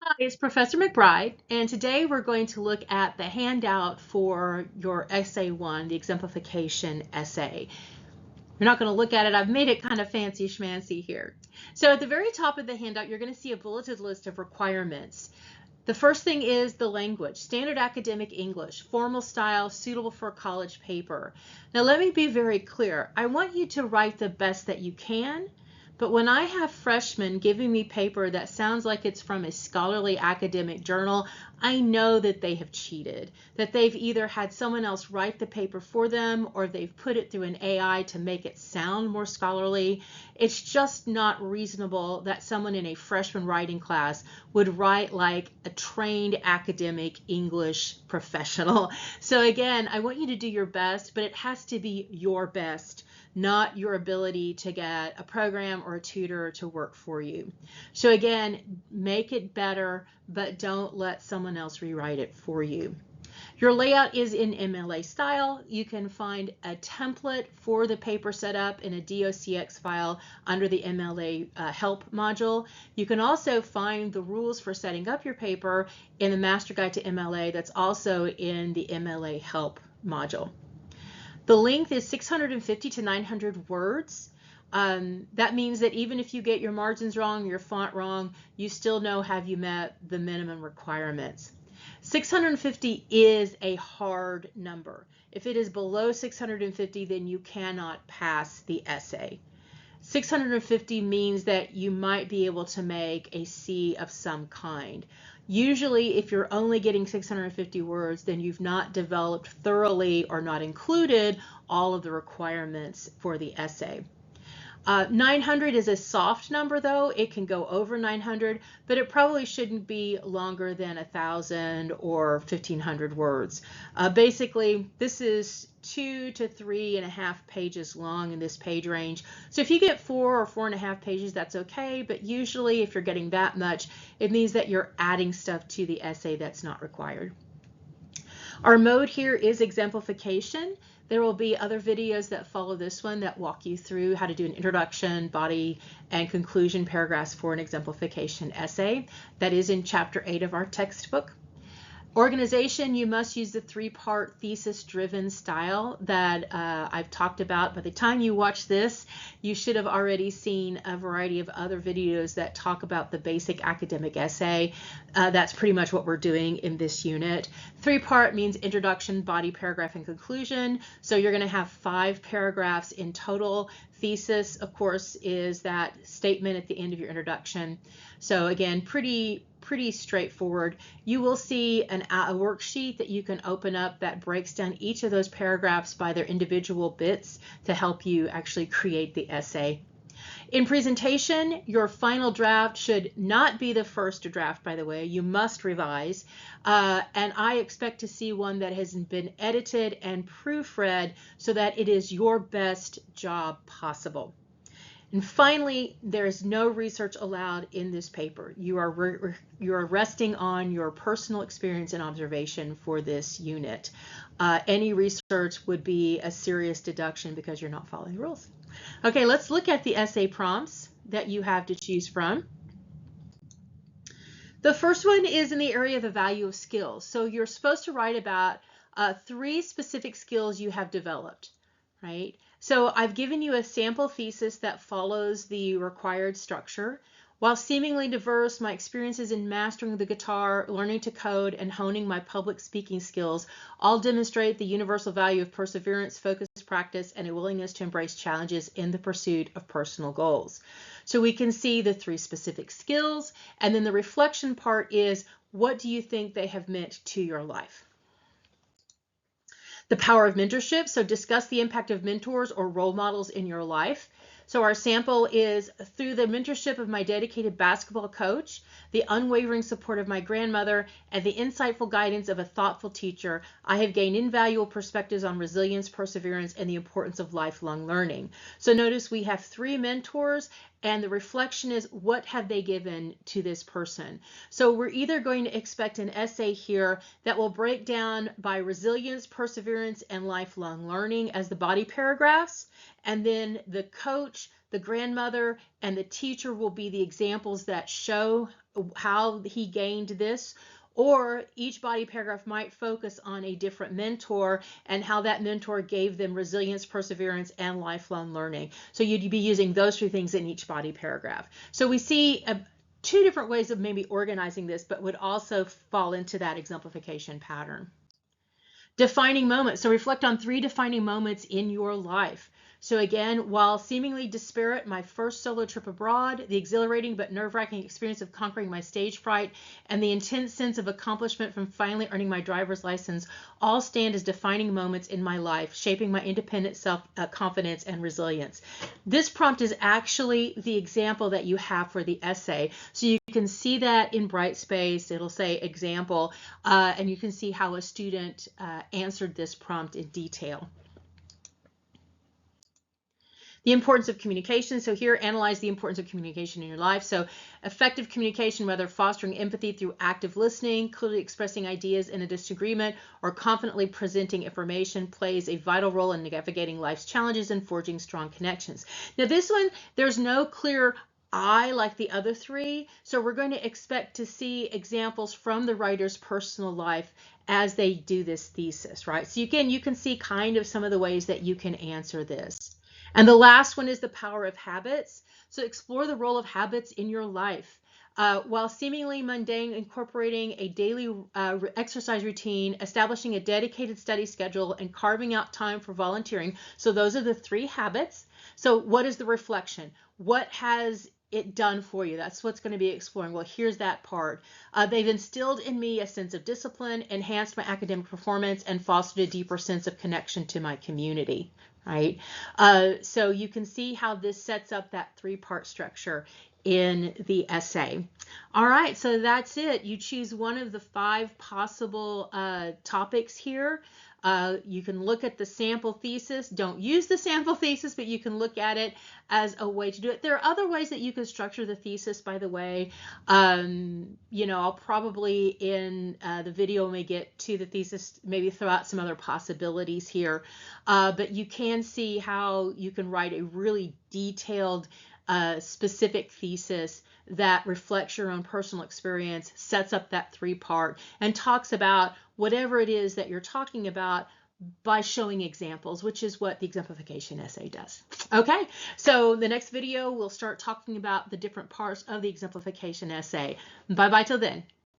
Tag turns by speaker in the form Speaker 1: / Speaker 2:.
Speaker 1: Hi, it's Professor McBride, and today we're going to look at the handout for your essay one, the exemplification essay. You're not going to look at it. I've made it kind of fancy schmancy here. So at the very top of the handout, you're going to see a bulleted list of requirements. The first thing is the language, standard academic English, formal style, suitable for a college paper. Now let me be very clear. I want you to write the best that you can, but when I have freshmen giving me paper that sounds like it's from a scholarly academic journal, I know that they have cheated, that they've either had someone else write the paper for them or they've put it through an AI to make it sound more scholarly. It's just not reasonable that someone in a freshman writing class would write like a trained academic English professional. So again, I want you to do your best, but it has to be your best, not your ability to get a program or a tutor to work for you. So again, make it better, but don't let someone else rewrite it for you. Your layout is in MLA style. You can find a template for the paper setup in a docx file under the MLA help module. You can also find the rules for setting up your paper in the Master Guide to MLA that's also in the MLA help module. The length is 650 to 900 words. That means that even if you get your margins wrong, your font wrong, you still know have you met the minimum requirements. 650 is a hard number. If it is below 650, then you cannot pass the essay. 650 means that you might be able to make a C of some kind. Usually, if you're only getting 650 words, then you've not developed thoroughly or not included all of the requirements for the essay. 900 is a soft number though. It can go over 900, but it probably shouldn't be longer than 1,000 or 1,500 words. Basically, this is 2 to 3.5 pages long in this page range. So if you get 4 or 4.5 pages, that's okay, but usually if you're getting that much, it means that you're adding stuff to the essay that's not required. Our mode here is exemplification. There will be other videos that follow this one that walk you through how to do an introduction, body, and conclusion paragraphs for an exemplification essay. That is in Chapter 8 of our textbook. Organization, you must use the 3-part thesis-driven style that I've talked about. By the time you watch this, you should have already seen a variety of other videos that talk about the basic academic essay. That's pretty much what we're doing in this unit. 3-part means introduction, body, paragraph, and conclusion. So you're going to have 5 paragraphs in total. Thesis, of course, is that statement at the end of your introduction. So again, pretty straightforward. You will see a worksheet that you can open up that breaks down each of those paragraphs by their individual bits to help you actually create the essay. In presentation, your final draft should not be the first draft, by the way. You must revise. And I expect to see one that has been edited and proofread so that it is your best job possible. And finally, there is no research allowed in this paper. You are resting on your personal experience and observation for this unit. Any research would be a serious deduction because you're not following the rules. Okay, let's look at the essay prompts that you have to choose from. The first one is in the area of the value of skills. So you're supposed to write about 3 specific skills you have developed, right? So I've given you a sample thesis that follows the required structure. While seemingly diverse, my experiences in mastering the guitar, learning to code, and honing my public speaking skills all demonstrate the universal value of perseverance, focused practice, and a willingness to embrace challenges in the pursuit of personal goals. So we can see the 3 specific skills, and then the reflection part is, what do you think they have meant to your life? The power of mentorship, so discuss the impact of mentors or role models in your life. So our sample is, through the mentorship of my dedicated basketball coach, the unwavering support of my grandmother, and the insightful guidance of a thoughtful teacher, I have gained invaluable perspectives on resilience, perseverance, and the importance of lifelong learning. So notice we have 3 mentors, and the reflection is, what have they given to this person? So we're either going to expect an essay here that will break down by resilience, perseverance, and lifelong learning as the body paragraphs, and then the coach, the grandmother and the teacher will be the examples that show how he gained this. Or each body paragraph might focus on a different mentor and how that mentor gave them resilience, perseverance, and lifelong learning. So you'd be using those three things in each body paragraph. So we see two different ways of maybe organizing this, but would also fall into that exemplification pattern. Defining moments. So reflect on 3 defining moments in your life. So again, while seemingly disparate, my first solo trip abroad, the exhilarating but nerve-wracking experience of conquering my stage fright, and the intense sense of accomplishment from finally earning my driver's license all stand as defining moments in my life, shaping my independent self-confidence and resilience. This prompt is actually the example that you have for the essay. So you can see that in Brightspace. It'll say example, and you can see how a student answered this prompt in detail. The importance of communication. So here, analyze the importance of communication in your life. So effective communication, whether fostering empathy through active listening, clearly expressing ideas in a disagreement, or confidently presenting information, plays a vital role in navigating life's challenges and forging strong connections. Now this one, there's no clear I like the other 3. So we're going to expect to see examples from the writer's personal life as they do this thesis, right? So again, you can see kind of some of the ways that you can answer this. And the last one is the power of habits. So explore the role of habits in your life. While seemingly mundane, incorporating a daily exercise routine, establishing a dedicated study schedule, and carving out time for volunteering. So those are the 3 habits. So what is the reflection? What has it done for you? That's what's going to be exploring. Well, here's that part. They've instilled in me a sense of discipline, enhanced my academic performance, and fostered a deeper sense of connection to my community. Right? So you can see how this sets up that 3-part structure in the essay. All right, so that's it. You choose one of the 5 possible topics here. You can look at the sample thesis. Don't use the sample thesis, but you can look at it as a way to do it. There are other ways that you can structure the thesis, by the way. You know, I'll probably in the video when we get to the thesis, maybe throw out some other possibilities here. But you can see how you can write a really detailed, specific thesis that reflects your own personal experience, sets up that 3-part, and talks about whatever it is that you're talking about by showing examples, which is what the exemplification essay does. Okay, so the next video we'll start talking about the different parts of the exemplification essay. Bye-bye till then.